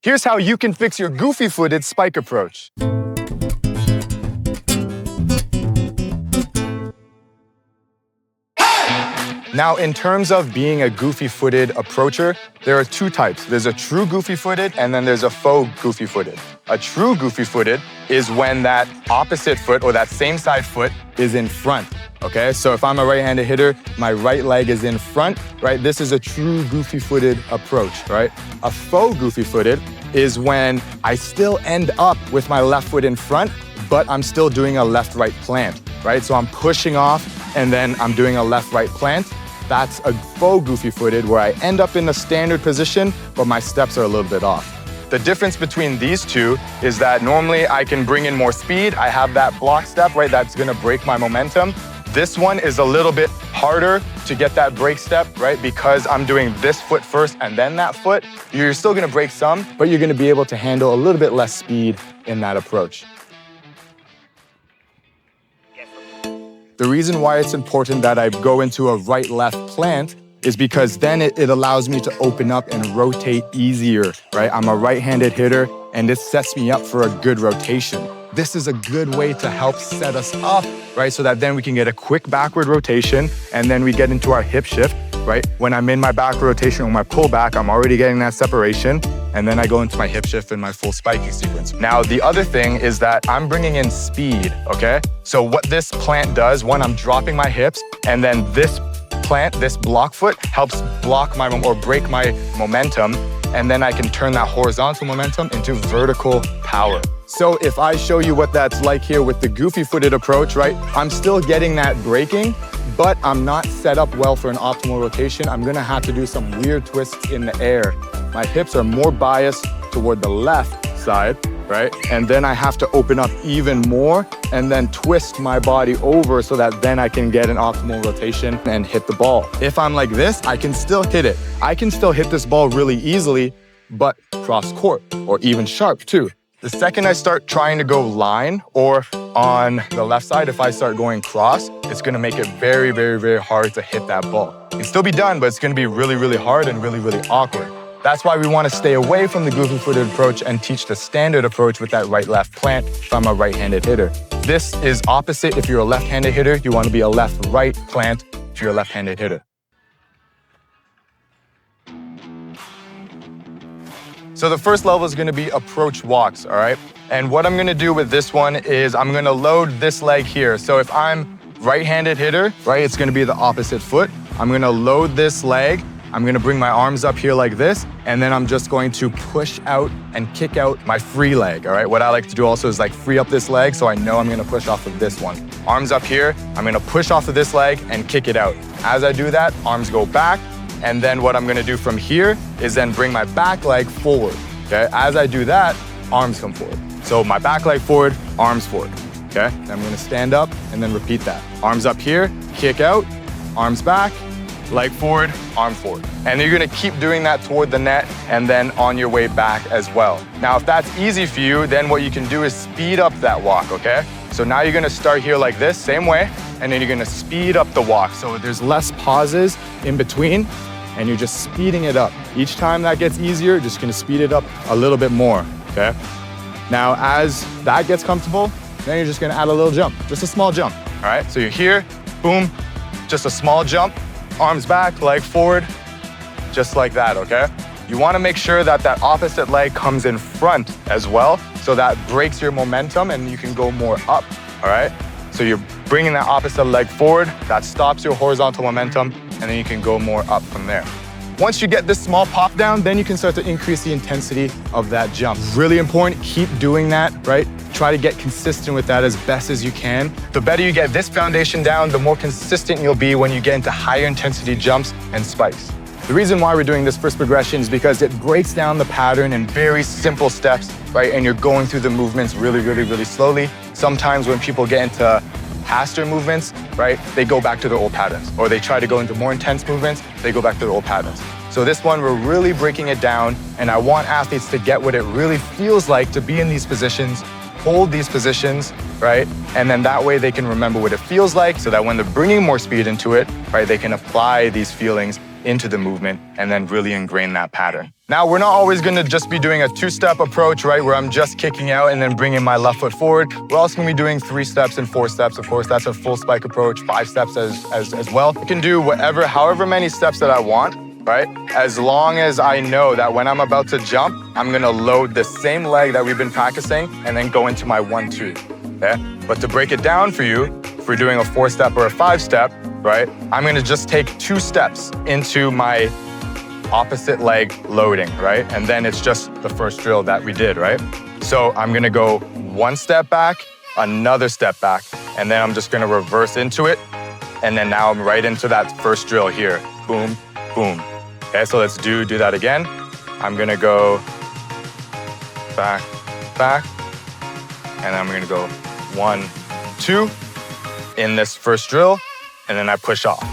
Here's how you can fix your goofy-footed spike approach. Now, in terms of being a goofy-footed approacher, there are two types. There's a true goofy-footed and then there's a faux goofy-footed. A true goofy-footed is when that opposite foot or that same side foot is in front, okay? So if I'm a right-handed hitter, my right leg is in front, right? This is a true goofy-footed approach, right? A faux goofy-footed is when I still end up with my left foot in front, but I'm still doing a left-right plant, right? So I'm pushing off and then I'm doing a left-right plant. That's a faux goofy-footed where I end up in a standard position, but my steps are a little bit off. The difference between these two is that normally I can bring in more speed. I have that block step, right? That's gonna break my momentum. This one is a little bit harder to get that break step, right? Because I'm doing this foot first and then that foot. You're still gonna break some, but you're gonna be able to handle a little bit less speed in that approach. The reason why it's important that I go into a right-left plant is because then it allows me to open up and rotate easier, right? I'm a right-handed hitter, and this sets me up for a good rotation. This is a good way to help set us up, right? So that then we can get a quick backward rotation, and then we get into our hip shift, right? When I'm in my back rotation or my pullback, I'm already getting that separation, and then I go into my hip shift and my full spiking sequence. Now, the other thing is that I'm bringing in speed, okay? So what this plant does, one, I'm dropping my hips, and then this plant, this block foot, helps block my or break my momentum, and then I can turn that horizontal momentum into vertical power. So if I show you what that's like here with the goofy-footed approach, right? I'm still getting that breaking, but I'm not set up well for an optimal rotation. I'm gonna have to do some weird twists in the air. My hips are more biased toward the left side, right? And then I have to open up even more and then twist my body over so that then I can get an optimal rotation and hit the ball. If I'm like this, I can still hit it. I can still hit this ball really easily, but cross court or even sharp too. The second I start trying to go line or on the left side, if I start going cross, it's gonna make it very, very, very hard to hit that ball. It can still be done, but it's gonna be really, really hard and really, really awkward. That's why we wanna stay away from the goofy-footed approach and teach the standard approach with that right-left plant if I'm a right-handed hitter. This is opposite if you're a left-handed hitter. You wanna be a left-right plant if you're a left-handed hitter. So the first level is gonna be approach walks, all right? And what I'm gonna do with this one is I'm gonna load this leg here. So if I'm right-handed hitter, right, it's gonna be the opposite foot. I'm gonna load this leg. I'm gonna bring my arms up here like this, and then I'm just going to push out and kick out my free leg, all right? What I like to do also is like free up this leg so I know I'm gonna push off of this one. Arms up here, I'm gonna push off of this leg and kick it out. As I do that, arms go back, and then what I'm gonna do from here is then bring my back leg forward, okay? As I do that, arms come forward. So my back leg forward, arms forward, okay? Then I'm gonna stand up and then repeat that. Arms up here, kick out, arms back, leg forward, arm forward. And you're gonna keep doing that toward the net and then on your way back as well. Now, if that's easy for you, then what you can do is speed up that walk, okay? So now you're gonna start here like this, same way, and then you're gonna speed up the walk. So there's less pauses in between, and you're just speeding it up. Each time that gets easier, you're just gonna speed it up a little bit more, okay? Now, as that gets comfortable, then you're just gonna add a little jump, just a small jump, all right? So you're here, boom, just a small jump, arms back, leg forward, just like that, okay? You wanna make sure that that opposite leg comes in front as well, so that breaks your momentum and you can go more up, all right? So you're bringing that opposite leg forward, that stops your horizontal momentum, and then you can go more up from there. Once you get this small pop down, then you can start to increase the intensity of that jump. Really important, keep doing that, right? Try to get consistent with that as best as you can. The better you get this foundation down, the more consistent you'll be when you get into higher intensity jumps and spikes. The reason why we're doing this first progression is because it breaks down the pattern in very simple steps, right? And you're going through the movements really, really, really slowly. Sometimes when people get into faster movements, right, they go back to their old patterns, or they try to go into more intense movements, they go back to their old patterns. So this one, we're really breaking it down, and I want athletes to get what it really feels like to be in these positions, hold these positions, right? And then that way they can remember what it feels like so that when they're bringing more speed into it, right, they can apply these feelings into the movement and then really ingrain that pattern. Now, we're not always gonna just be doing a 2-step approach, right, where I'm just kicking out and then bringing my left foot forward. We're also gonna be doing 3 steps and 4 steps. Of course, that's a full spike approach, 5 steps as well. I can do however many steps that I want, right? As long as I know that when I'm about to jump, I'm gonna load the same leg that we've been practicing and then go into my 1-2, okay? But to break it down for you, if we're doing a 4-step or a 5-step, right, I'm gonna just take 2 steps into my opposite leg loading, right? And then it's just the first drill that we did, right? So I'm gonna go 1 step back, another step back, and then I'm just gonna reverse into it. And then now I'm right into that first drill here. Boom, boom. Okay, so let's do that again. I'm gonna go back, back, and I'm gonna go 1, 2 in this first drill, and then I push off.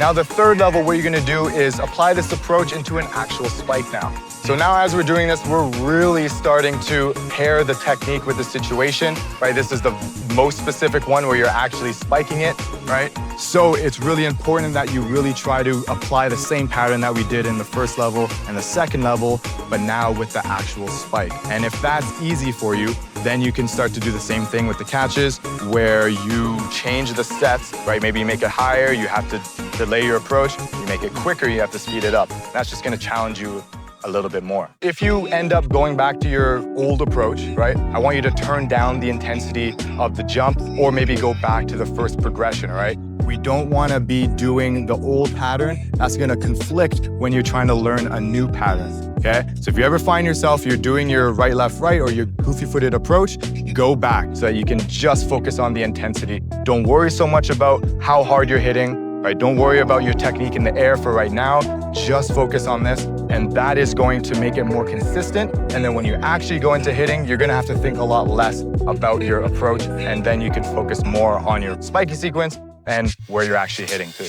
Now the third level, what you're gonna do is apply this approach into an actual spike now. So now as we're doing this, we're really starting to pair the technique with the situation, right? This is the most specific one where you're actually spiking it, right? So it's really important that you really try to apply the same pattern that we did in the first level and the second level, but now with the actual spike. And if that's easy for you, then you can start to do the same thing with the catches where you change the sets, right? Maybe you make it higher, you have to delay your approach. You make it quicker, you have to speed it up. That's just gonna challenge you a little bit more. If you end up going back to your old approach, right? I want you to turn down the intensity of the jump or maybe go back to the first progression, right? We don't want to be doing the old pattern. That's going to conflict when you're trying to learn a new pattern, okay? So if you ever find yourself, you're doing your right, left, right, or your goofy-footed approach, go back so that you can just focus on the intensity. Don't worry so much about how hard you're hitting, right? Don't worry about your technique in the air for right now. Just focus on this, and that is going to make it more consistent. And then when you actually go into hitting, you're gonna have to think a lot less about your approach, and then you can focus more on your spiky sequence and where you're actually hitting too.